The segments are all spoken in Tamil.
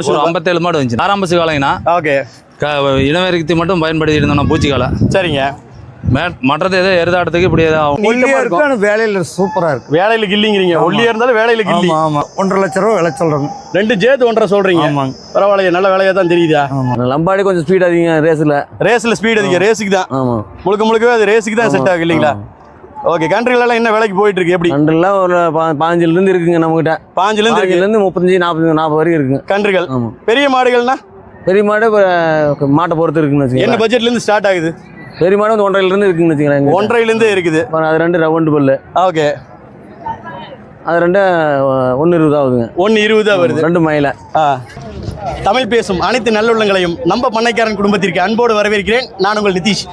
ஒரு 57 மாடு வந்துச்சு. ஆரம்பசு காலைங்கண்ணா. ஓகே. இனவெருக்கத்தை மட்டும் பயன்படுத்தி இருந்தோம் பூச்சி காலை. சரிங்க. மற்றது ஏதோ எருதாட்டத்துக்கு இப்படி ஏதாவது வேலையில சூப்பரா இருக்கு. வேலையில கில்லிங்கிறீங்க. ஒல்லியா இருந்தாலும் வேலையில கில்லி. ஆமா 1.5 லட்சம் ரூபாய் விலை சொல்றோம். 2 ஜேத்து 1.5 சொல்றீங்க. பரவாயில்லையே, நல்ல வேலையா தான் தெரியுதா? லம்பாடி கொஞ்சம் ஸ்பீட் அதிகம் ரேஸ்ல ஸ்பீட் அதிகம். ரேஸுக்கு தான் முழுக்கவே அது ரேஸுக்கு தான் செட் ஆகும் இல்லைங்களா? ஓகே. கண்ட்ரில எல்லாம் என்ன வேலைக்கு போயிட்டு இருக்கு? எப்படி கண்ட்ரில ஒரு 15 இருந்து இருக்குங்க நம்ம கிட்ட. 15 இருந்து 35 40 வரைக்கும் இருக்குங்க கன்றுகள். பெரிய மாடுகள்னா பெரிய மாடு மாட்டை பொறுத்து இருக்குன்னு. என்ன பட்ஜெட்ல இருந்து ஸ்டார்ட் ஆகுது? பெரிய மாடு 1.5 இருந்து இருக்குன்னு வச்சுக்கிறேன். 1.5 இருந்து இருக்குது. அது 2 ரவுண்டு பல்லு. ஓகே. அது 2 1.20 ஆகுதுங்க. 1.20 வருது. 2 மயில. தமிழ் பேசும் அனைத்து நல்லுள்ளங்களையும் நம்ம பண்ணைக்காரன் குடும்பத்திற்கு அன்போடு வரவேற்கிறேன். நான் உங்கள் நிதிஷ்.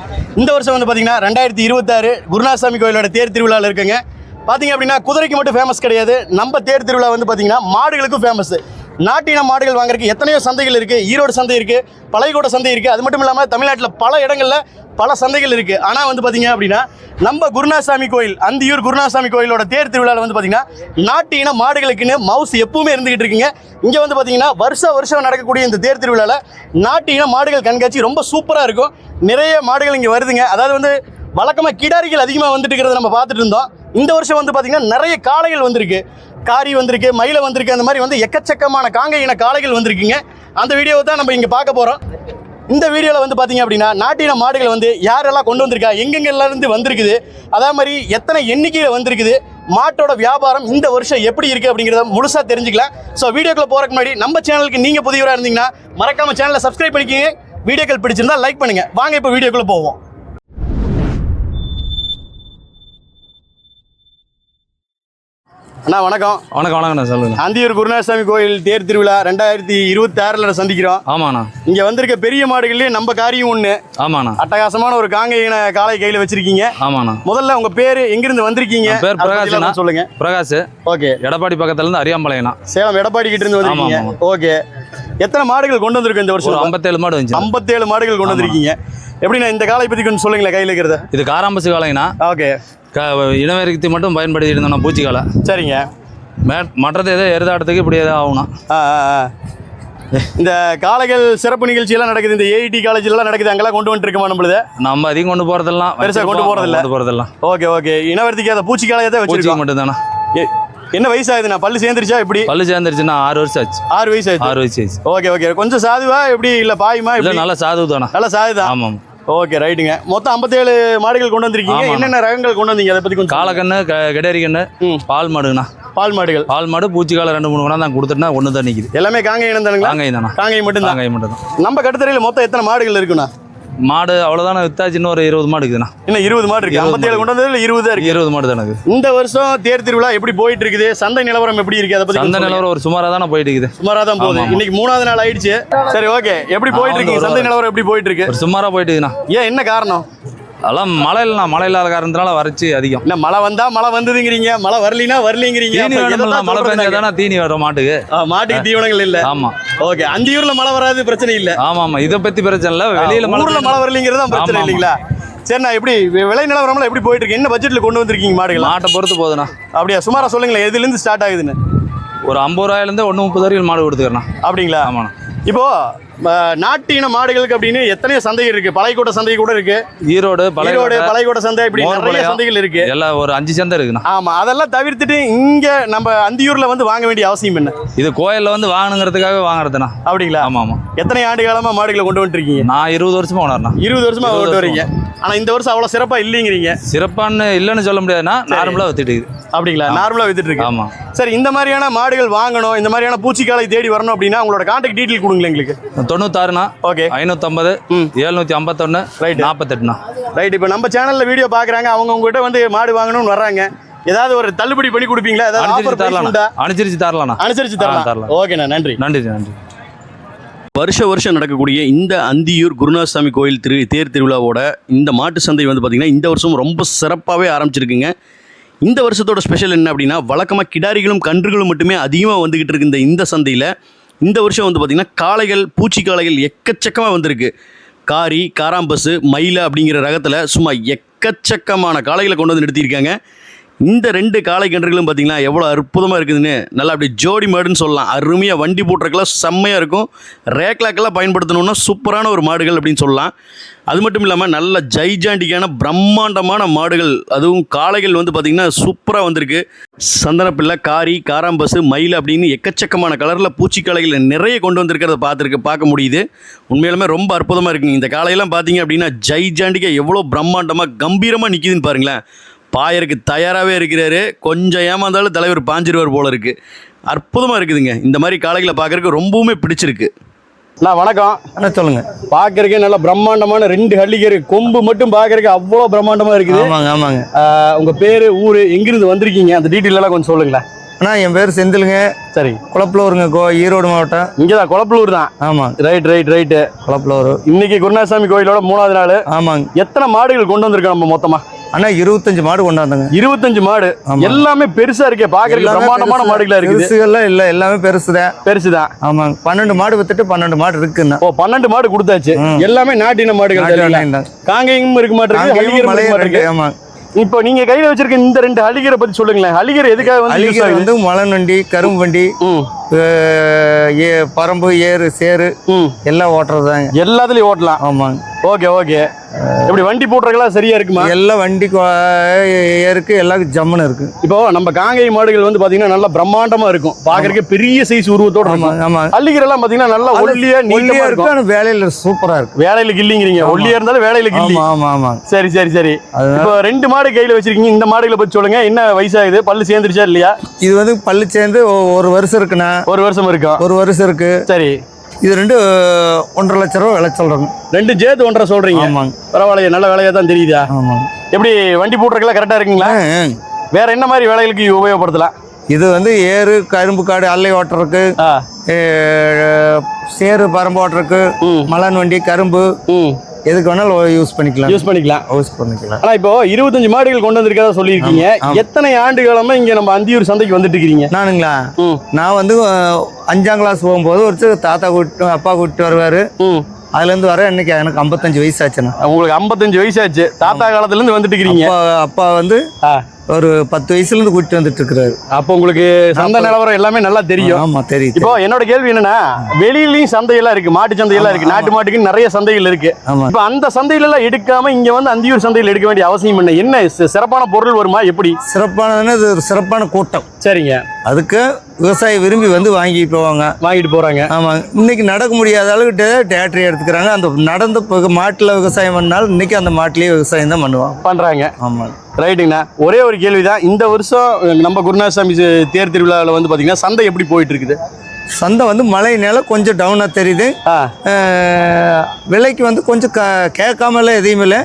இந்த வருஷம் வந்து பார்த்தீங்கன்னா 2026 குருநாசாமி கோயிலோட தேர் திருவிழாவில் இருக்குங்க. பார்த்தீங்க அப்படின்னா குதிரைக்கு மட்டும் ஃபேமஸ் கிடையாது. நம்ம தேர் திருவிழா வந்து பார்த்தீங்கன்னா மாடுகளுக்கும் ஃபேமஸ். நாட்டின மாடுகள் வாங்குறதுக்கு எத்தனையோ சந்தைகள் இருக்குது. ஈரோடு சந்தை இருக்குது, பழையகோட்டை சந்தை இருக்குது. அது மட்டும் இல்லாமல் தமிழ்நாட்டில் பல இடங்களில் பல சந்தைகள் இருக்குது. ஆனால் வந்து பார்த்தீங்க அப்படின்னா நம்ம குருநாசாமி கோயில், அந்தியூர் குருநாசாமி கோயிலோட தேர் திருவிழாவில் வந்து பார்த்தீங்கன்னா நாட்டின மாடுகளுக்குன்னு மவுஸ் எப்பவுமே இருந்துகிட்டு இருக்குங்க. இங்கே வந்து பார்த்தீங்கன்னா வருஷம் நடக்கக்கூடிய இந்த தேர் திருவிழாவில் நாட்டின மாடுகள் கண்காட்சி ரொம்ப சூப்பராக இருக்கும். நிறைய மாடுகள் இங்கே வருதுங்க. அதாவது வந்து வழக்கமாக கிடாரிகள் அதிகமாக வந்துட்டு இருக்கிறத நம்ம பார்த்துட்டு இருந்தோம். இந்த வருஷம் வந்து பார்த்தீங்கன்னா நிறைய காளைகள் வந்திருக்கு. காரி வந்திருக்கு, மயில வந்திருக்கு. அந்த மாதிரி வந்து எக்கச்சக்கமான காங்கை இன காளைகள் வந்திருக்குங்க. அந்த வீடியோவை தான் நம்ம இங்கே பார்க்க போகிறோம். இந்த வீடியோவில் வந்து பார்த்தீங்க அப்படின்னா நாட்டின மாடுகள் வந்து யாரெல்லாம் கொண்டு வந்திருக்கா, எங்கெங்கெல்லாம் வந்திருக்குது, அதே மாதிரி எத்தனை எண்ணிக்கையில் வந்திருக்குது, மாட்டோட வியாபாரம் இந்த வருஷம் எப்படி இருக்குது அப்படிங்கிறத முழுசாக தெரிஞ்சுக்கலாம். ஸோ வீடியோக்குள்ளே போகிறதுக்கு முன்னாடி நம்ம சேனலுக்கு நீங்கள் புதியவராக இருந்தீங்கன்னா மறக்காமல் சேனலை சப்ஸ்கிரைப் பண்ணிக்கிங்க. வீடியோக்கள் பிடிச்சிருந்தா லைக் பண்ணுங்கள். வாங்க இப்போ வீடியோக்குள்ளே போவோம். அண்ணா வணக்கம். வணக்கண்ணா. சொல்லுங்க. அந்தியூர் குருநாசாமி கோயில் தேர் திருவிழா 2026 சந்திக்கிறோம். ஆமாண்ணா. இங்க வந்திருக்க பெரிய மாடுகள்லயே நம்ம காரியம் ஒண்ணு. ஆமாண்ணா. அட்டகாசமான ஒரு காங்கையின காளை கையில வச்சிருக்கீங்க. ஆமாண்ணா. முதல்ல உங்க பேரு, எங்கிருந்து வந்திருக்கீங்க? பேர் பிரகாஷ். சொல்லுங்க. பிரகாஷ். ஓகே. எடப்பாடி பக்கத்துல இருந்து அரியாம்பாளையம்ண்ணா. சேலம் எடப்பாடி கிட்ட இருந்து வந்திருக்கீங்க. ஓகே. எத்தனை மாடுகள் கொண்டு வந்திருக்கு இந்த வருஷம்? 57 மாடு வந்துச்சு. 57 மாடுகள் கொண்டு வந்திருக்கீங்க. எப்படின்னா இந்த காளை பத்தி கொஞ்சம் சொல்லுங்களேன் கையில இருக்கிறத. இது காராம்பசு காளைங்கண்ணா. ஓகே. இனவெருக்கத்தை மட்டும் பயன்படுத்தி இருந்தோம் பூச்சி காலை. சரிங்க. மற்றது ஏதோ எருதாட்டத்துக்கு இப்படி ஏதாவது ஆகணும். இந்த காளைகள் சிறப்பு நிகழ்ச்சியெல்லாம் நடக்குது. இந்த ஏஐடி காலேஜ்லாம் நடக்குது. அங்கெல்லாம் கொண்டு வந்துட்டு இருக்கோம். நம்மளுது நம்ம அதிகம் கொண்டு போறதெல்லாம் பெருசாக கொண்டு போறதில்ல. Okay okay. இனவெருத்திக்கு அந்த பூச்சி காளையை தான் வச்சிருக்கோம் மட்டும் தானே. என்ன வயசு ஆகுதுண்ணா? பல்லு சேர்ந்துருச்சா? எப்படி பல்லு சேர்ந்துருச்சுன்னா 6 வருஷம் ஆச்சு. 6 வயசு ஆச்சு. 6 வயசு ஆச்சு. Okay okay. கொஞ்சம் சாதுவா எப்படி? இல்லை பாயுமா? இல்லை நல்ல சாது தானே. நல்ல சாது தான். ஆமாம். ஓகே ரைட்டுங்க. மொத்தம் 57 மாடுகள் கொண்டு வந்திருக்கீங்க. என்னென்ன ரகங்கள் கொண்டு வந்தீங்க அதை பற்றி கொஞ்சம்? காலக்கண்ணு, கெடேரி கண்ணு, பால் மாடுங்கண்ணா. பால் மாடுகள். பால் மாடு பூச்சி காலை 2-3 கொண்டா தான் கொடுத்துட்டா ஒன்று தான் நிற்கிது. எல்லாமே காங்கை இனம் தானுங்களா? காங்கை தானே. காங்கை மட்டும் தான். காங்கை மட்டும் தான். நம்ம கட்டுத்தரையில் மொத்தம் எத்தனை மாடுகள் இருக்குண்ணா? மாடு அவ்வளோதானே வித்தாச்சு. இன்னும் ஒரு 20 மாடு இருக்குதுண்ணா. இன்னும் 20 மாடு இருக்கு. 57 கொண்டு வந்ததுல 20 தான் இருக்கு. 20 மாடு தானே. இந்த வருஷம் தேர் திருவிழா எப்படி போயிட்டு இருக்குது? சந்தை நிலவரம் எப்படி இருக்கு? அதை பத்தி. சந்தை நிலவரம் ஒரு சுமாராக தானே போயிட்டு இருக்குது. சுமாராக தான் போகுது. இன்னைக்கு 3வது நாள் ஆயிடுச்சு. சரி ஓகே. எப்படி போயிட்டு இருக்கு சந்தை நிலவரம்? எப்படி போயிட்டு இருக்கு? ஒரு சுமாராக போயிட்டு இருக்குண்ணா. ஏன், என்ன காரணம்? அதெல்லாம் மழை இல்லைண்ணா. மழை இல்லாத காரணத்தினால வறட்சி அதிகம். இல்லை, மழை வந்தா மழை வந்ததுங்கிறீங்க, மழை வரலினா வரலிங்கிறீங்க. மழை பெஞ்சாதானே தீனி வரும் மாட்டுக்கு. மாட்டுக்கு தீவனங்கள் இல்லை. ஆமா. ஓகே. அந்தியூர்ல மழை வராது, பிரச்சனை இல்லை. ஆமா ஆமா. இதை பத்தி பிரச்சனை இல்லை. வெளியில மழை வரலிங்கிறது தான் பிரச்சனை இல்லைங்களா? சரிண்ணா. எப்படி விலை நிலவரம்லாம் எப்படி போயிட்டு இருக்கு? என்ன பட்ஜெட்ல கொண்டு வந்திருக்கீங்க மாடுகள்? மாட்டை பொறுத்து போகுதுண்ணா. அப்படியா? சுமாரா சொல்லுங்களேன், எதுலேருந்து ஸ்டார்ட் ஆகுதுன்னு. ஒரு 50 ரூபாயிலேருந்து 130 வரைக்கும் மாடு கொடுத்துக்கிறேன். அப்படிங்களா? ஆமாண்ணா. இப்போ நாட்டின மாடுகளுக்கு அப்படின்னு எத்தனையோ சந்தைகள் இருக்கு. பழையகோட்டை சந்தை கூட இருக்கு. ஈரோடு பழையகோட்டை சந்தை, இப்படி நிறைய சந்தைகள் இருக்கு. எல்லாம் ஒரு 5 சந்தை இருக்குண்ணா. ஆமா. அதெல்லாம் தவிர்த்துட்டு இங்க நம்ம அந்தியூர்ல வந்து வாங்க வேண்டிய அவசியம் என்ன? இது கோயில்ல வந்து வாங்கணுங்கிறதுக்காக வாங்குறதுண்ணா. அப்படிங்களா? ஆமா ஆமா. எத்தனை ஆண்டு காலமா மாடுகளை கொண்டு வந்துருக்கீங்க? நான் 20 வருஷமா கொண்டாடுறேன். 20 வருஷமா கொண்டு வரீங்க. ஆனா இந்த வருஷம் அவ்வளவு சிறப்பா இல்லைங்கிறீங்க. சிறப்பான்னு இல்லைன்னு சொல்ல முடியாதுன்னா நார்மலா வித்துட்டு இருக்கு. அப்படிங்களா? நார்மலா வித்துட்டு இருக்கு. ஆமா. சரி, இந்த மாதிரியான மாடுகள் வாங்கணும், இந்த மாதிரியான பூச்சிக்காலை தேடி வரணும் அப்படின்னா உங்களோட கான்டாக்ட் டீடைல் கொடுங்களேன் எங்களுக்கு. 96ண்ணா. ஓகே. 550 751 ரைட் 48ண்ணா. ரைட். இப்போ நம்ம சேனல்ல வீடியோ பாக்குறாங்க, அவங்க உங்ககிட்ட வந்து மாடு வாங்கணும்னு வர்றாங்க. ஏதாவது ஒரு தள்ளுபடி பண்ணி கொடுப்பீங்களா? ஏதாவது ஆஃபர் தரலாம்? அனுசரிச்சு தரலாம். அனுசரிச்சு தரலாம். ஓகேண்ணா. நன்றி நன்றி நன்றி. வருஷம் நடக்கக்கூடிய இந்த அந்தியூர் குருநாசாமி கோயில் தேர் திருவிழாவோட இந்த மாட்டு சந்தை வந்து பார்த்திங்கன்னா இந்த வருஷம் ரொம்ப சிறப்பாகவே ஆரம்பிச்சிருக்குங்க. இந்த வருஷத்தோட ஸ்பெஷல் என்ன அப்படின்னா, வழக்கமாக கிடாரிகளும் கன்றுகளும் மட்டுமே அதிகமாக வந்துக்கிட்டு இருக்கு இந்த சந்தையில். இந்த வருஷம் வந்து பார்த்திங்கன்னா காளைகள், பூச்சி காளைகள் எக்கச்சக்கமாக வந்திருக்கு. காரி, காராம்பசு, மயில அப்படிங்கிற ரகத்தில் சும்மா எக்கச்சக்கமான காளைகளை கொண்டு வந்து நிறுத்தியிருக்காங்க. இந்த 2 காளை கன்றுகளும் பார்த்தீங்கன்னா எவ்வளோ அற்புதமாக இருக்குதுன்னு நல்லா அப்படி ஜோடி மாடுன்னு சொல்லலாம். அருமையாக வண்டி போட்டுறக்கெல்லாம் செம்மையாக இருக்கும். ரேக்லாக்கெல்லாம் பயன்படுத்தணுன்னா சூப்பரான ஒரு மாடுகள் அப்படின்னு சொல்லலாம். அது மட்டும் இல்லாமல் நல்ல ஜைஜாண்டிக்கான பிரம்மாண்டமான மாடுகள், அதுவும் காளைகள் வந்து பார்த்திங்கன்னா சூப்பராக வந்திருக்கு. சந்தனப்பிள்ளை, காரி, காராம்பசு, மயில் அப்படின்னு எக்கச்சக்கமான கலரில் பூச்சிக்காளைகள் நிறைய கொண்டு வந்திருக்கிறத பார்க்க முடியுது. உண்மையிலுமே ரொம்ப அற்புதமாக இருக்குங்க. இந்த காளையெல்லாம் பார்த்தீங்க அப்படின்னா ஜைஜாண்டிக்காக எவ்வளோ பிரம்மாண்டமாக கம்பீரமாக நிற்கிதுன்னு பாருங்களேன். பாயருக்கு தயாராகவே இருக்கிறாரு. கொஞ்சம் ஏமாந்தாலும் தலைவர் பாஞ்சிருவார் போல இருக்குது. அற்புதமாக இருக்குதுங்க. இந்த மாதிரி காளைகளை பார்க்குறதுக்கு ரொம்பவுமே பிடிச்சிருக்கு. நான் வணக்கம். அண்ணா சொல்லுங்க. பார்க்கறதுக்கு நல்ல பிரம்மாண்டமான 2 ஹல்லிகர் கொம்பு மட்டும் பார்க்கறதுக்கு அவ்வளோ பிரம்மாண்டமாக இருக்குது. ஆமாங்க ஆமாங்க. உங்கள் பேர், ஊர், எங்கிருந்து வந்திருக்கீங்க, அந்த டீட்டெயில் எல்லாம் கொஞ்சம் சொல்லுங்களேன். அண்ணா என் பேர் செந்திலுங்க. சரி. குளப்பலூருங்க, ஈரோடு மாவட்டம். இங்கே தான் குளப்பலூர் தான். ஆமாம். ரைட்டு. குளப்பலூர். இன்னைக்கு குருநாசாமி கோயிலோட 3வது நாள். ஆமாங்க. எத்தனை மாடுகள் கொண்டு வந்திருக்கோம் நம்ம மொத்தமா? அண்ணா 25 மாடு கொண்டாந்தங்க. 25 மாடு. எல்லாமே பெருசா இருக்கே, பார்க்கறதுக்கு பிரம்மாண்டமான மாடுகளா இருக்குது. பெருசுகள்லாம் இல்லை, எல்லாமே பெருசுதான். ஆமாங்க. 12 மாடு வித்துட்டு 12 மாடு இருக்குண்ணா. 12 மாடு கொடுத்தாச்சு. எல்லாமே நாட்டின மாடுகள். காங்கேயம் இருக்க மாட்டேங்குது. ஆமாங்க. இப்போ நீங்க கையில வச்சிருக்க இந்த 2 ஹலிகரை பத்தி சொல்லுங்களேன். ஹலிகர் எதுக்காக வந்து மலன் வண்டி, கரும்பு வண்டி, பரம்பு, ஏறு, சேரு எல்லாம் ஓட்டுறதுதாங்க. எல்லாத்துலயும் ஓட்டலாம். ஆமாங்க. ஓகே. எப்படி வண்டி போட்டுறதுலாம் சரியா இருக்குமா? எல்லாம் வண்டி ஏருக்கு எல்லாருக்கும் ஜம்முன்னு இருக்கு. இப்போ நம்ம காங்கேய மாடுகள் வந்து பாத்தீங்கன்னா நல்லா பிரம்மாண்டமா இருக்கும். பாக்குறதுக்கு பெரிய சைஸ் உருவத்தோட இருக்கும். ஆமா. ஹல்லிகர் எல்லாம் பாத்தீங்கன்னா நல்லா ஒல்லியா நீட்டமா இருக்கும். ஆனா வேலையில சூப்பரா இருக்கு. வேலையில கில்லிங்கிறீங்க. ஒல்லியா இருந்தாலும் வேலையில கில்லி. ஆமா. சரி. இப்போ 2 மாடு கையில வச்சிருக்கீங்க. இந்த மாடுகளை பத்தி சொல்லுங்க. என்ன வயசாகுது? பல்லு சேர்ந்துருச்சா இல்லையா? இது வந்து பல்லு சேர்ந்து 1 வருஷம் இருக்குண்ணா. 1 வருஷம் இருக்கும். 1 வருஷம் இருக்கு. சரி. இது 2 1.5 லட்சம் ரூபா விலை சொல்றேன். 2 சேர்த்து 1.5 சொல்றீங்க. ஆமாங்க. பரவாயில்லையே, நல்ல வேலையா தான் தெரியுதா? ஆமாங்க. எப்படி வண்டி போட்டுறதுலாம் கரெக்டா இருக்குங்களா? வேற என்ன மாதிரி வேலைகளுக்கு உபயோகப்படுத்தலாம்? இது வந்து ஏறு, கரும்பு காடு, அல்லை ஓட்டுறதுக்கு, சேரு, பரம்பு ஓட்டுறதுக்கு, மலன் வண்டி, கரும்பு, எதுக்கு வேணாலும் யூஸ் பண்ணிக்கலாம். ஆனா இப்போ 25 மாடுகள் கொண்டு வந்திருக்கதா சொல்லியிருக்கீங்க. எத்தனை ஆண்டு காலமா இங்க நம்ம அந்தியூர் சந்தைக்கு வந்துட்டு இருக்கீங்க? நானுங்களா, நான் வந்து 5ஆம் கிளாஸ் போகும்போது ஒரு தாத்தா கூட்டு, அப்பா கூப்பிட்டு வருவாரு. அதுல இருந்து வர இன்னைக்கு எனக்கு 55 வயசு ஆச்சுண்ணா. உங்களுக்கு 55 வயசு ஆச்சு. தாத்தா காலத்துல இருந்து வந்துட்டு இருக்கீங்க. அப்பா வந்து ஒரு 10 வயசுல இருந்து கூட்டிட்டு வந்துட்டு இருக்கிறாரு. அப்போ உங்களுக்கு சந்தை நிலவரம் எல்லாமே நல்லா தெரியும். ஆமா, தெரியும். இப்போ என்னோட கேள்வி என்னன்னா, வெளியிலயும் சந்தையெல்லாம் இருக்கு, மாட்டு சந்தையெல்லாம் இருக்கு, நாட்டு மாட்டுக்கு நிறைய சந்தைகள் இருக்கு. இப்போ அந்த சந்தையில எல்லாம் எடுக்காம இங்க வந்து அந்தியூர் சந்தையில் எடுக்க வேண்டிய அவசியம் என்ன சிறப்பான பொருள் வருமா? எப்படி சிறப்பானதுன்னா இது ஒரு சிறப்பான கூட்டம். சரிங்க. அதுக்கு விவசாயி விரும்பி வந்து வாங்கிட்டு போறாங்க. ஆமா. இன்னைக்கு நடக்க முடியாத அளவுக்கு டேட்டரி எடுத்துக்கிறாங்க. அந்த நடந்த மாட்டுல விவசாயம் பண்ணாலும் இன்னைக்கு அந்த மாட்டுலயே விவசாயம் தான் பண்றாங்க. ஆமா. ரைட்டுங்கண்ணா. ஒரே ஒரு கேள்விதான். இந்த வருஷம் நம்ம குருநாசாமி தேர் திருவிழாவில் வந்து பார்த்தீங்கன்னா சந்தை எப்படி போயிட்டு இருக்குது? சந்தை வந்து மழையினால கொஞ்சம் டவுனாக தெரியுது. விலைக்கு வந்து கொஞ்சம் கேட்காமல எதையும் இல்லை,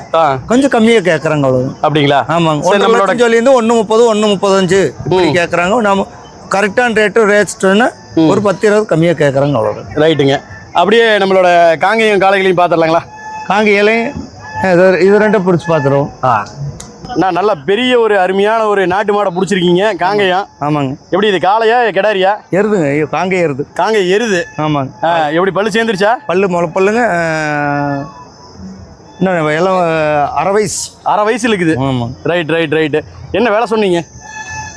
கொஞ்சம் கம்மியாக கேட்குறாங்க. அவ்வளோ. அப்படிங்களா? ஆமாங்க. 1.5 சொல்லியிருந்து 1.30, 1.35 இப்படி கேட்குறாங்க. நம்ம கரெக்டான ரேட்னா ஒரு 10-20 கம்மியாக கேட்குறாங்க. அவ்வளோ. ரைட்டுங்க. அப்படியே நம்மளோட காங்கேயம் காளைகளையும் பார்த்துடலாங்களா? காங்கேயலையும் இது 2 பிடிச்சி பார்த்துருவோம். நான் நல்ல பெரிய ஒரு அருமையான ஒரு நாட்டு மாடை பிடிச்சிருக்கீங்க. காங்கேயம். ஆமாங்க. எப்படி இது காளையா கிடாரியா? எருதுங்க. ஐயோ, காங்கேயம் எருது. காங்கேயம் எருது. ஆமாங்க. எப்படி பல்லு சேர்ந்துருச்சா? பல்லு முளைப்பல்லுங்க. இன்னும் எல்லாம் அரை வயசு இருக்குது. ஆமாங்க. ரைட். என்ன வேலை சொன்னீங்க?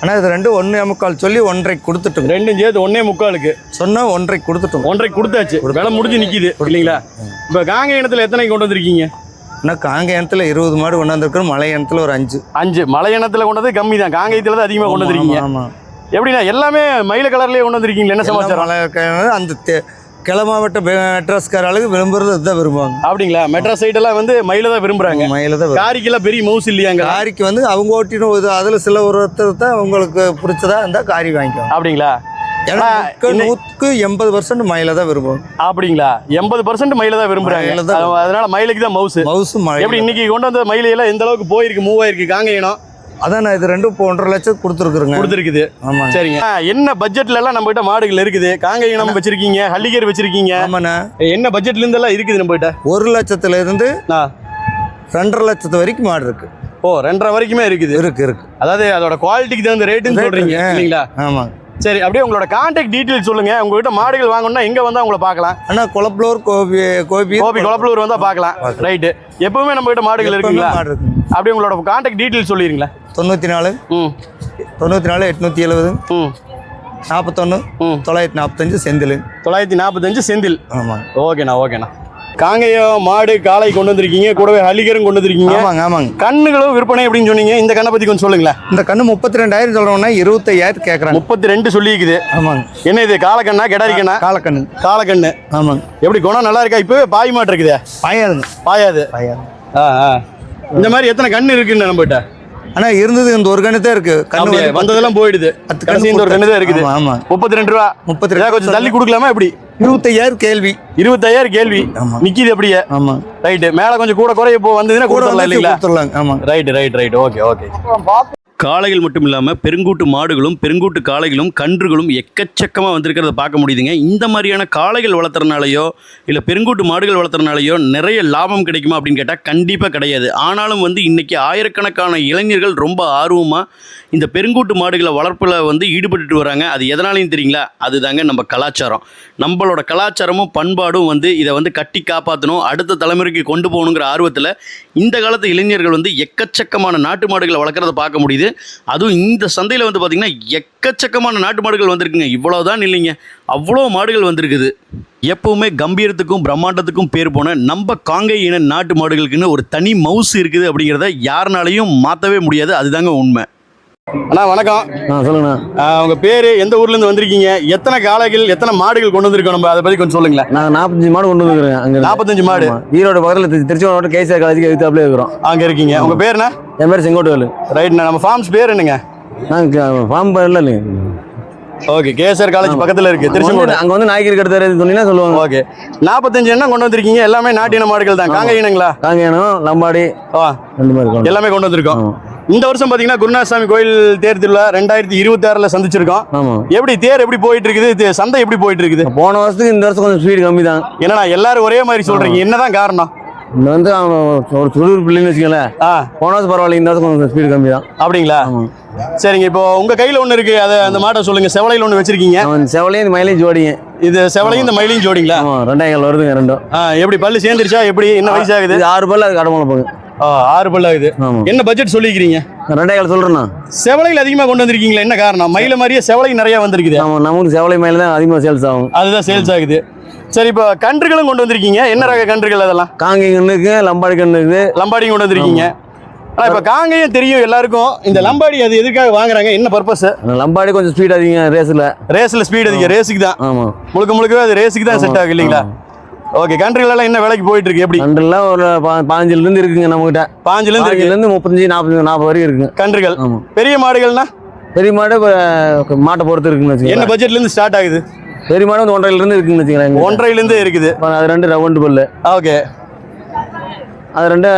ஆனால் இது 2 1.25 சொல்லி 1.5 கொடுத்துட்டோம். 2 சேர்த்து 1.25 சொன்னால் 1.5 கொடுத்துட்டோம். 1.5 கொடுத்தாச்சு. வேலை முடிஞ்சு நிற்கிது இல்லைங்களா? இப்போ காங்கேயத்தில் எத்தனை கொண்டு வந்திருக்கீங்க? ஆனால் காங்கேயத்தில் 20 மாடு கொண்டாந்துருக்கோம். மலை இனத்தில் ஒரு 5. மலை இனத்தில் கொண்டது கம்மி தான். காங்கேயத்தில் தான் அதிகமாக கொண்டு வந்திருக்கீங்க. ஆமாம். எப்படின்னா எல்லாமே மயில கலர்லேயே கொண்டு வந்திருக்கீங்களா? என்ன சமாச்சாரம்? மலை அந்த கிளமாவட்ட மெட்ராஸ்கார அளவுக்கு விரும்புறது இதுதான் விரும்புவாங்க. அப்படிங்களா? மெட்ராஸ் சைடெல்லாம் வந்து மயில தான் விரும்புறாங்க. மயில தான். காரிக்கெல்லாம் பெரிய மவுஸ் இல்லையாங்க? காரிக்கு வந்து அவங்க ஓட்டின அதில் சில ஒருத்தர் தான் உங்களுக்கு பிடிச்சதா இருந்தால் காரி வாங்கிக்கும். அப்படிங்களா? ஏன்னா 100% மயில தான் விரும்புவோம். அப்படிங்களா? 80% மயில தான் விரும்புறாங்க. அதனால மயிலுக்கு தான் மவுஸ். எப்படி இன்னைக்கு கொண்டு வந்த மயிலையெல்லாம் எந்த அளவுக்கு போயிருக்கு, மூவ் ஆயிருக்கு காங்கேயம்? அதான் நான் இது 2 1.5 லட்சம் கொடுத்துருக்குது. ஆமா. சரிங்க. என்ன பட்ஜெட்ல எல்லாம் நம்ம கிட்ட மாடுகள் இருக்குது? காங்கேயம் வச்சிருக்கீங்க, ஹல்லிகர் வச்சிருக்கீங்க. ஆமாண்ணா. என்ன பட்ஜெட்ல இருந்து எல்லாம் இருக்குது நம்ம கிட்ட? 1 லட்சத்துல இருந்து 2.5 லட்சத்து வரைக்கும் மாடு இருக்கு. ஓ, 2.5 வரைக்குமே இருக்குது. இருக்கு. அதாவது அதோட குவாலிட்டிக்கு தகுந்த ரேட்டுன்னு சொல்றீங்க இல்லீங்களா? ஆமா. சரி, அப்படியே உங்களோட கான்டாக்ட் டீட்டெயில் சொல்லுங்க. உங்ககிட்ட மாடுகள் வாங்கணும்னா எங்க வந்தா உங்களை பார்க்கலாம்? அண்ணா குளப்பலூர் கோபி குளப்பலூர் வந்தா பார்க்கலாம். ரைட்டு. எப்பவுமே நம்ம கிட்ட மாடுகள் இருக்குங்களா? மாடு இருக்கு. அப்படியே உங்களோட கான்டாக்ட் டீட்டெயில் சொல்லிடுங்களா? 94 870 41 945 செந்தில். 945 செந்தில். ஆமாங்க. ஓகேண்ணா. காங்கேயம் மாடு காளை கொண்டு வந்திருக்கீங்க, கூடவே ஹலிகரும் கொண்டு வந்திருக்கீங்க. ஆமாங்க. கண்ணுகளும் விற்பனை அப்படின்னு சொன்னீங்க. இந்த கண்ணை பத்தி கொஞ்சம் சொல்லுங்களேன். இந்த கண்ணு 32,000 சொல்றோம்னா 25,000 கேட்கறாங்க. 32 சொல்லிக்குது. ஆமாங்க. என்ன இது காலக்கண்ணா கெடாரி கண்ணா? காலக்கண்ணு. ஆமாங்க. எப்படி குணம் நல்லா இருக்கா? இப்போ பாய் மாட்டு இருக்குதே? பாயாது. இந்த மாதிரி எத்தனை கண்ணு இருக்குன்னு நம்மகிட்ட? ஆனா இருந்தது இந்த ஒரு கண்ணு தான் இருக்கு. கண்ணு வந்ததெல்லாம் போயிடுது. கடைசி இந்த ஒரு கண்ணு தான் இருக்குது. ஆமா. 32 ரூபா. 32 கொஞ்சம் தள்ளி கொடுக்கலாமா? எப்படி? 25,000 கேள்வி. 25,000 கேள்வி. நிக்கிது அப்படியே. ஆமா. ரைட். மேல கொஞ்சம் கூட குறைய போ வந்ததுன்னா கொடுத்துடலாம் இல்லைங்களா? ஆமா. ரைட். ஓகே. காளைகள் மட்டும் இல்லாமல் பெருங்கூட்டு மாடுகளும் பெருங்கூட்டு காளைகளும் கன்றுகளும் எக்கச்சக்கமாக வந்திருக்கிறத பார்க்க முடியுதுங்க. இந்த மாதிரியான காளைகள் வளர்த்துறனாலையோ இல்லை பெருங்கூட்டு மாடுகள் வளர்த்துறனாலையோ நிறைய லாபம் கிடைக்குமா அப்படின்னு கேட்டால் கண்டிப்பாக கிடையாது. ஆனாலும் இன்றைக்கி ஆயிரக்கணக்கான இளைஞர்கள் ரொம்ப ஆர்வமாக இந்த பெருங்கூட்டு மாடுகளை வளர்ப்பில் ஈடுபட்டு வராங்க. அது எதனாலையும் தெரியுங்களா? அதுதாங்க நம்ம கலாச்சாரம். நம்மளோட கலாச்சாரமும் பண்பாடும் இதை கட்டி காப்பாற்றணும், அடுத்த தலைமுறைக்கு கொண்டு போகணுங்கிற ஆர்வத்தில் இந்த காலத்து இளைஞர்கள் எக்கச்சக்கமான நாட்டு மாடுகளை வளர்க்குறத பார்க்க முடியுது. அதுவும் இந்த சந்தையில் பார்த்திங்கன்னா எக்கச்சக்கமான நாட்டு மாடுகள் வந்திருக்குங்க. இவ்வளோதான் இல்லைங்க, அவ்வளோ மாடுகள் வந்திருக்குது. எப்பவுமே கம்பீரத்துக்கும் பிரம்மாண்டத்துக்கும் பேர் போன நம்ம காங்கை இன நாட்டு மாடுகளுக்குன்னு ஒரு தனி மவுஸ் இருக்குது அப்படிங்கிறத யாருனாலையும் மாற்றவே முடியாது. அதுதாங்க உண்மை. அண்ணா வணக்கம். சொல்லுங்கண்ணா. உங்கள் பேர், எந்த ஊர்லேருந்து வந்திருக்கீங்க, எத்தனை காளைகள் எத்தனை மாடுகள் கொண்டு வந்திருக்கோம், நம்ம அதை பற்றி கொஞ்சம் சொல்லுங்களேன். நாங்கள் 45 மாடு கொண்டு வந்துருக்கோம். அங்கே 45 மாடு. ஈரோடு பக்கத்தில் திருச்சி கேசிஆர் காலேஜுக்கு எதிர்த்தாப்புல இருக்கிறோம். அங்கே இருக்கீங்க. உங்கள் பேருண்ணா? என் பேர் செங்கோட்டுவேலு. ரைட்ண்ணா. நம்ம ஃபார்ம்ஸ் பேர் என்னங்க? நாங்கள் ஃபார்ம் இல்லை இல்லைங்க. ஓகே. கேசிஆர் காலேஜ் பக்கத்தில் இருக்குது திருச்செங்கோடு. அங்கே நாய்க்கு கடை சொன்னீங்கன்னா சொல்லுவாங்க. ஓகே. 45 எண்ணம் கொண்டு வந்திருக்கீங்க. எல்லாமே நாட்டின மாடுகள் தான். காங்கை இனங்களா? காங்கேயனம், லம்பாடி ரெண்டு மாதிரி எல்லாமே கொண்டு வந்திருக்கோம். இந்த வருஷம் பாத்தீங்கன்னா குருநாதசாமி கோயில் தேர் திருவிழா 2026 சந்திச்சிருக்கோம். எப்படி தேர் எப்படி போயிட்டு இருக்குது, சந்தை எப்படி போயிட்டு இருக்குது? போன வருஷத்துக்கு இந்த வருஷம் கொஞ்சம் ஸ்பீடு கம்மி தான். என்னன்னா எல்லாரும் ஒரே மாதிரி சொல்றீங்க, என்னதான் காரணம்? இந்த ஒரு சுடுறு பிள்ளைன்னு வச்சுக்கோங்களேன். போன வருஷம் பரவாயில்ல, இந்த வருஷம் கொஞ்சம் ஸ்பீடு கம்மி தான். அப்படிங்களா? சரிங்க. இப்போ உங்க கையில ஒண்ணு இருக்கு, அதை அந்த மாட்டை சொல்லுங்க. செவலையில் ஒண்ணு வச்சிருக்கீங்க. செவலையும் இந்த மயிலையும் ஜோடிங்க. இது செவலையும் இந்த மயிலையும் ஜோடிங்களா? 2 வருதுங்க ரெண்டும். எப்படி பல்லு சேர்ந்துருச்சா? எப்படி என்ன வயசாகுது? 6 பல்லு. அது கடமை போங்க. 6 பல்லு ஆகுது. என்ன பட்ஜெட் சொல்லிக்கிறீங்க? 2 சொல்றேண்ணா. செவலையில் அதிகமாக கொண்டு வந்திருக்கீங்களா? என்ன காரணம்? மயில மாதிரியே செவலை நிறைய வந்திருக்குது. நமக்கு செவலை மயில தான் அதிகமாக சேல்ஸ் ஆகும். அதுதான் சேல்ஸ் ஆகுது. சரி, இப்போ கன்றுகளும் கொண்டு வந்திருக்கீங்க. என்ன ரக கன்றுகள் அதெல்லாம்? காங்கை கண்ணு இருக்கு, லம்பாடி கண்ணு இருக்குது. லம்பாடியும் கொண்டு வந்திருக்கீங்க. ஆனால் இப்போ காங்கையும் தெரியும் எல்லாருக்கும். இந்த லம்பாடி அது எதுக்காக வாங்குறாங்க, என்ன பர்பஸ்? லம்பாடி கொஞ்சம் ஸ்பீட் அதிகம். ரேஸில் ஸ்பீட் அதிகம். ரேஸுக்கு தான். ஆமாம். முழுக்கவே அது ரேஸுக்கு தான் செட் ஆகும் இல்லைங்களா? ஓகே. கன்றுகளெல்லாம் என்ன விலைக்கு போயிட்டு இருக்கு? எப்படி? கன்றுலாம் ஒரு 15 இருக்குங்க நம்மகிட்ட. 15 35, 40 வரைக்கும் இருக்குங்க கன்றுகள். பெரிய மாடுகள்னா? பெரிய மாடு மாட்டை பொறுத்து இருக்குன்னு வச்சுக்கோங்க. என்ன பட்ஜெட்ல இருந்து ஸ்டார்ட் ஆகுது? பெரிய மாடு 1.5 இருக்குன்னு வச்சுக்கோங்க. 1.5 இருக்குது. அது 2 ரவுண்டு பல்லு. ஓகே. அது 2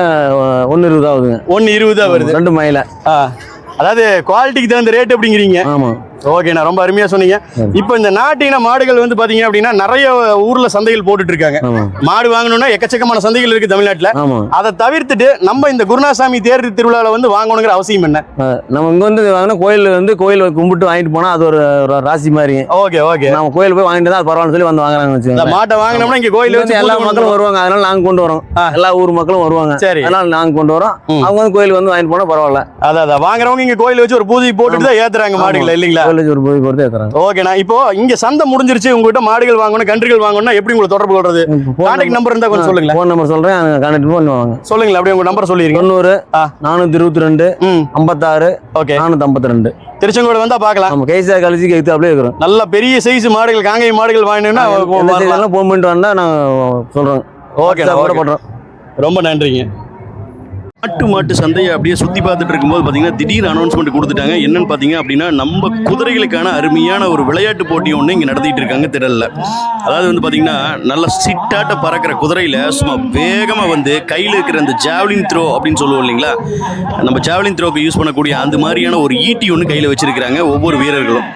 1.20 ஆகுதுங்க. 1.20 வருது. 2 மயில. அதாவது குவாலிட்டிக்கு தகுந்த ரேட் அப்படிங்கிறீங்க. ஆமா. ஓகேண்ணா, ரொம்ப அருமையா சொன்னீங்க. இப்போ இந்த நாட்டின மாடுகள் பாத்தீங்க அப்படின்னா நிறைய ஊர்ல சந்தைகள் போட்டுட்டு இருக்காங்க. மாடு வாங்கணும்னா எக்கச்சக்கமான சந்தைகள் இருக்கு தமிழ்நாட்டுல. அதை தவிர்த்துட்டு நம்ம இந்த குருநாதசாமி தேர் திருவிழாவில் வாங்கணுங்கிற அவசியம் என்ன? நம்ம இங்க வாங்கினா கோயில் கும்பிட்டு வாங்கிட்டு போனா அது ஒரு ராசி மாதிரி. ஓகே. நம்ம கோயில் போய் வாங்கிட்டு தான் அது பரவாயில்ல சொல்லி வாங்குறாங்க. மாட்டை வாங்கினோம்னா இங்க கோயில் எல்லா மக்களும் வருவாங்க. அதனால நாங்க கொண்டு வரோம். எல்லா ஊர் மக்களும் வருவாங்க. சரி. அதனால நாங்க கொண்டு வரோம். அவங்க கோயில் வாங்கிட்டு போனா பரவாயில்ல. அதான் வாங்குறவங்க இங்க கோயில் வச்சு ஒரு பூஜை போட்டுட்டு தான் ஏத்துறாங்க மாடுகள் இல்லீங்களா? ஓகேண்ணா. இப்போ இங்க சந்தை முடிஞ்சிருச்சு, உங்ககிட்ட மாடுகள் வாங்கணும் கன்றுகள் வாங்கணும்னா எப்படி உங்களை தொடர்பு கொள்றது? கான்டாக்ட் நம்பர் இருந்தா கொஞ்சம் சொல்லுங்க. ஃபோன் நம்பர் சொல்றேன், கான்டாக்ட் பண்ணுவாங்க. சொல்லுங்க. அப்படியே உங்க நம்பர் சொல்லிருங்க. 90 422 56 452. திருச்செங்கோடு வந்தா பார்க்கலாம். நம்ம கேசிஆர் காலேஜுக்கு எதிர்த்தாப்புல இருக்கிறோம். நல்ல பெரிய சைஸ் மாடுகள், காங்கை மாடுகள் வாங்கணும்னா ஃபோன் பண்ணிட்டு வந்தா நான் சொல்றேன். ஓகே. ரொம்ப நன்றிங்க. மாட்டு சந்தையை அப்படியே சுற்றி பார்த்துட்டு இருக்கும்போது பார்த்தீங்கன்னா திடீர் அனௌன்ஸ்மெண்ட் கொடுத்துட்டாங்க. என்னன்னு பார்த்தீங்க அப்படின்னா நம்ம குதிரைகளுக்கான அருமையான ஒரு விளையாட்டு போட்டி ஒன்று இங்கே நடத்திட்டு இருக்காங்க திடலில். அதாவது பார்த்தீங்கன்னா நல்ல சிட்டாட்ட பறக்கிற குதிரையில் சும்மா வேகமாக கையில் இருக்கிற அந்த ஜாவ்லின் த்ரோ அப்படின்னு சொல்லுவோம் இல்லைங்களா, நம்ம ஜாவ்லின் த்ரோக்கு யூஸ் பண்ணக்கூடிய அந்த மாதிரியான ஒரு ஈட்டி ஒன்று கையில் வச்சிருக்கிறாங்க ஒவ்வொரு வீரர்களும்.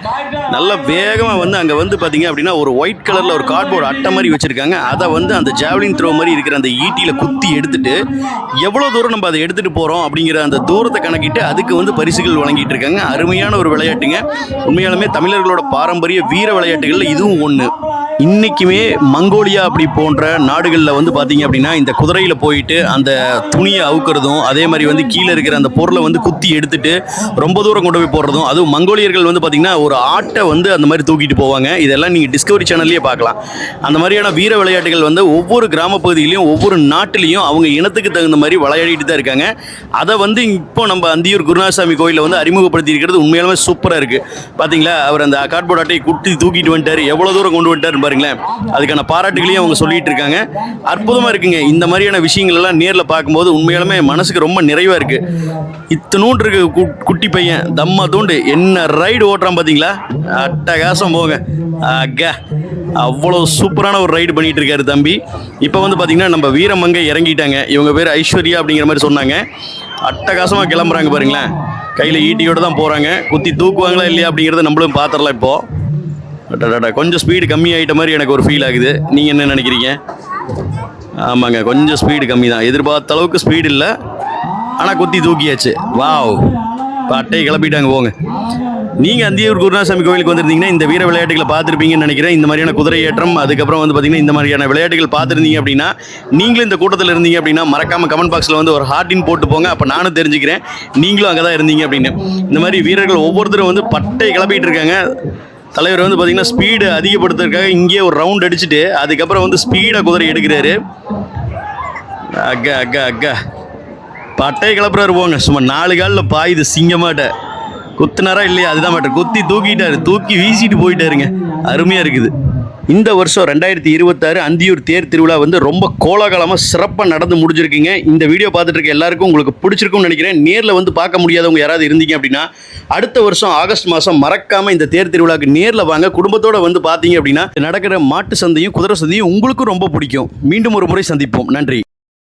நல்லா வேகமாக வந்து அங்கே வந்து பார்த்தீங்க அப்படின்னா ஒரு ஒயிட் கலரில் ஒரு கார்ட்போர்டு அட்டை மாதிரி வச்சுருக்காங்க. அதை வந்து அந்த ஜாவலின் த்ரோ மாதிரி இருக்கிற அந்த ஈட்டியில் குத்தி எடுத்துட்டு எவ்வளோ தூரம் நம்ம அதை எடுத்துகிட்டு போகிறோம் அப்படிங்கிற அந்த தூரத்தை கணக்கிட்டு அதுக்கு வந்து பரிசுகள் வழங்கிட்டு இருக்காங்க. அருமையான ஒரு விளையாட்டுங்க. உண்மையாலுமே தமிழர்களோட பாரம்பரிய வீர விளையாட்டுகளில் இதுவும் ஒன்று. இன்றைக்குமே மங்கோலியா அப்படி போன்ற நாடுகளில் வந்து பார்த்தீங்க அப்படின்னா இந்த குதிரையில் போயிட்டு அந்த துணியை அவுக்கிறதும், அதே மாதிரி வந்து கீழே இருக்கிற அந்த பொருளை வந்து குத்தி எடுத்துட்டு ரொம்ப தூரம் கொண்டு போய் போடுறதும், அதுவும் மங்கோலியர்கள் வந்து பார்த்தீங்கன்னா ஒரு ஆட்டை வந்து அந்த மாதிரி தூக்கிட்டு போவாங்க. இதெல்லாம் நீங்கள் டிஸ்கவரி சேனல்லையே பார்க்கலாம். அந்த மாதிரியான வீர விளையாட்டுகள் வந்து ஒவ்வொரு கிராம பகுதியிலையும் ஒவ்வொரு நாட்டிலையும் அவங்க இனத்துக்கு தகுந்த மாதிரி விளையாடிட்டு தான் இருக்காங்க. அதை வந்து இப்போ நம்ம அந்தியூர் குருநாதசாமி கோயிலில் வந்து அறிமுகப்படுத்தி இருக்கிறது உண்மையாலுமே சூப்பராக இருக்குது. பார்த்தீங்களா, அவர் அந்த கார்ட்போர்ட் அட்டையை குட்டி தூக்கிட்டு வந்துட்டார், எவ்வளோ தூரம் கொண்டு வந்துட்டார் பாருங்களேன். அதுக்கான பாராட்டுகளையும் அவங்க சொல்லிட்டு இருக்காங்க. அற்புதமாக இருக்குங்க. இந்த மாதிரியான விஷயங்கள் எல்லாம் நேரில் பார்க்கும்போது உண்மையாலுமே மனசுக்கு ரொம்ப நிறைவாக இருக்குது. இத்தனூண்டு இருக்கு குட்டி பையன் தம்மா தூண்டு என்ன ரைடு ஓட்டுறான் பார்த்தீங்களா, அட்டகாசம் போங்க. அவ்வளோ சூப்பரான ஒரு ரைடு பண்ணிட்டு இருக்காரு தம்பி. இப்போ வந்து பார்த்தீங்கன்னா நம்ம வீரமங்கை இறங்கிட்டாங்க. இவங்க பேர் ஐஸ்வர்யா அப்படிங்கிற மாதிரி சொன்னாங்க. அட்டகாசமாக கிளம்புறாங்க பாருங்களேன். கையில் ஈட்டியோடு தான் போகிறாங்க. குத்தி தூக்குவாங்களா இல்லையா அப்படிங்கிறத நம்மளும் பார்த்துடலாம். இப்போது கொஞ்சம் ஸ்பீடு கம்மி ஆகிட்ட மாதிரி எனக்கு ஒரு ஃபீல் ஆகுது. நீங்கள் என்ன நினைக்கிறீங்க? ஆமாங்க, கொஞ்சம் ஸ்பீடு கம்மி தான். எதிர்பார்த்த அளவுக்கு ஸ்பீடு இல்லை, ஆனால் குத்தி தூக்கியாச்சு. வாவ், இப்போ அட்டையை கிளப்பிட்டாங்க போங்க. நீங்கள் அந்தியூர் குருநாதசாமி கோவிலுக்கு வந்திருந்தீங்கன்னா இந்த வீர விளையாட்டுகளை பார்த்துருப்பீங்கன்னு நினைக்கிறேன். இந்த மாதிரியான குதிரை ஏற்றம், அதுக்கப்புறம் வந்து பார்த்தீங்கன்னா இந்த மாதிரியான விளையாட்டுகள் பார்த்துருந்தீங்க அப்படின்னா, நீங்களும் இந்த கூட்டத்தில் இருந்தீங்க அப்படின்னா மறக்காமல் கமெண்ட் பாக்ஸில் வந்து ஒரு ஹார்ட்டின் போட்டு போங்க. அப்போ நானும் தெரிஞ்சுக்கிறேன் நீங்களும் அங்கே தான் இருந்தீங்க அப்படின்னு. இந்த மாதிரி வீரர்கள் ஒவ்வொருத்தரும் வந்து பட்டையை கிளப்பிட்டு இருக்காங்க. தலைவர் வந்து பார்த்தீங்கன்னா ஸ்பீடு அதிகப்படுத்துறதுக்காக இங்கேயே ஒரு ரவுண்ட் அடிச்சுட்டு அதுக்கப்புறம் வந்து ஸ்பீடாக குதிரை எடுக்கிறாரு. அக்கா பட்டையை கிளப்புறாரு போங்க. சும்மா 4 காலில் பாயுது சிங்கமாட்ட. குத்துனாரா இல்லையா அதுதான் மாட்டேன், குத்தி தூக்கிட்டாரு, தூக்கி வீசிட்டு போயிட்டாருங்க. அருமையாக இருக்குது. இந்த வருஷம் 2026 அந்தியூர் தேர் திருவிழா வந்து ரொம்ப கோலாகலமாக சிறப்பாக நடந்து முடிஞ்சிருக்குங்க. இந்த வீடியோ பார்த்துட்டு இருக்க எல்லாருக்கும் உங்களுக்கு பிடிச்சிருக்கும்னு நினைக்கிறேன். நேரில் வந்து பார்க்க முடியாதவங்க யாராவது இருந்தீங்க அப்படின்னா அடுத்த வருஷம் ஆகஸ்ட் மாதம் மறக்காமல் இந்த தேர் திருவிழாவுக்கு நேரில் வாங்க. குடும்பத்தோடு வந்து பார்த்தீங்க அப்படின்னா நடக்கிற மாட்டு சந்தையும் குதிரை சந்தையும் உங்களுக்கும் ரொம்ப பிடிக்கும். மீண்டும் ஒரு முறை சந்திப்போம். நன்றி.